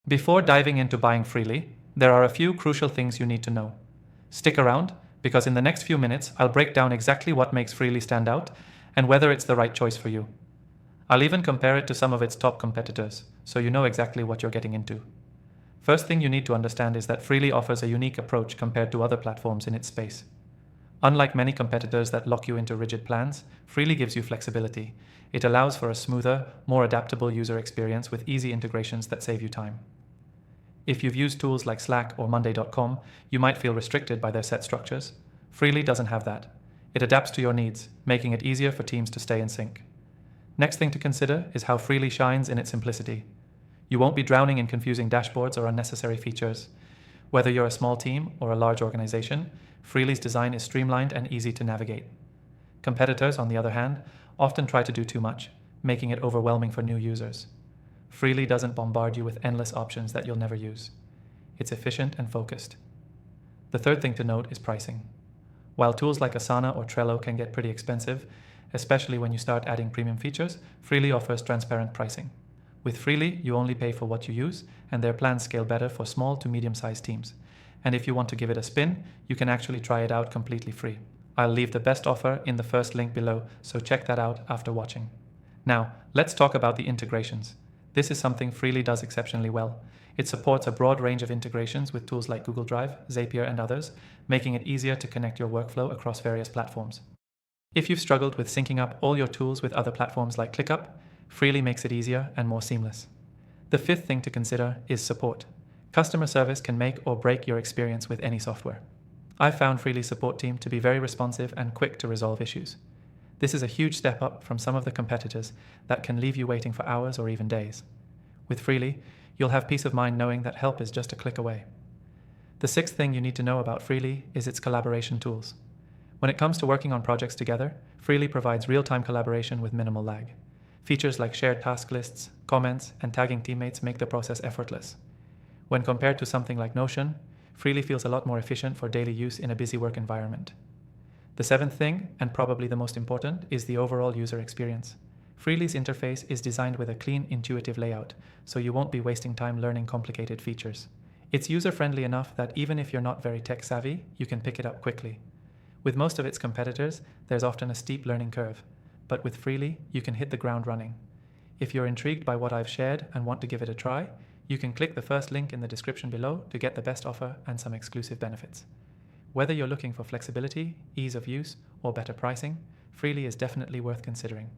Before diving into buying Freely, there are a few crucial things you need to know. Stick around, because in the next few minutes, I'll break down exactly what makes Freely stand out and whether it's the right choice for you. I'll even compare it to some of its top competitors, so you know exactly what you're getting into. First thing you need to understand is that Freely offers a unique approach compared to other platforms in its space. Unlike many competitors that lock you into rigid plans, Freely gives you flexibility. It allows for a smoother, more adaptable user experience with easy integrations that save you time. If you've used tools like Slack or Monday.com, you might feel restricted by their set structures. Freely doesn't have that. It adapts to your needs, making it easier for teams to stay in sync. Next thing to consider is how Freely shines in its simplicity. You won't be drowning in confusing dashboards or unnecessary features. Whether you're a small team or a large organization, Freely's design is streamlined and easy to navigate. Competitors, on the other hand, often try to do too much, making it overwhelming for new users. Freely doesn't bombard you with endless options that you'll never use. It's efficient and focused. The third thing to note is pricing. While tools like Asana or Trello can get pretty expensive, especially when you start adding premium features, Freely offers transparent pricing. With Freely, you only pay for what you use, and their plans scale better for small to medium-sized teams. And if you want to give it a spin, you can actually try it out completely free. I'll leave the best offer in the first link below, so check that out after watching. Now, let's talk about the integrations. This is something Freely does exceptionally well. It supports a broad range of integrations with tools like Google Drive, Zapier, and others, making it easier to connect your workflow across various platforms. If you've struggled with syncing up all your tools with other platforms like ClickUp, Freely makes it easier and more seamless. The fifth thing to consider is support. Customer service can make or break your experience with any software. I've found Freely's support team to be very responsive and quick to resolve issues. This is a huge step up from some of the competitors that can leave you waiting for hours or even days. With Freely, you'll have peace of mind knowing that help is just a click away. The sixth thing you need to know about Freely is its collaboration tools. When it comes to working on projects together, Freely provides real-time collaboration with minimal lag. Features like shared task lists, comments, and tagging teammates make the process effortless. When compared to something like Notion, Freely feels a lot more efficient for daily use in a busy work environment. The seventh thing, and probably the most important, is the overall user experience. Freely's interface is designed with a clean, intuitive layout, so you won't be wasting time learning complicated features. It's user-friendly enough that even if you're not very tech-savvy, you can pick it up quickly. With most of its competitors, there's often a steep learning curve, but with Freely, you can hit the ground running. If you're intrigued by what I've shared and want to give it a try, you can click the first link in the description below to get the best offer and some exclusive benefits. Whether you're looking for flexibility, ease of use, or better pricing, Freely is definitely worth considering.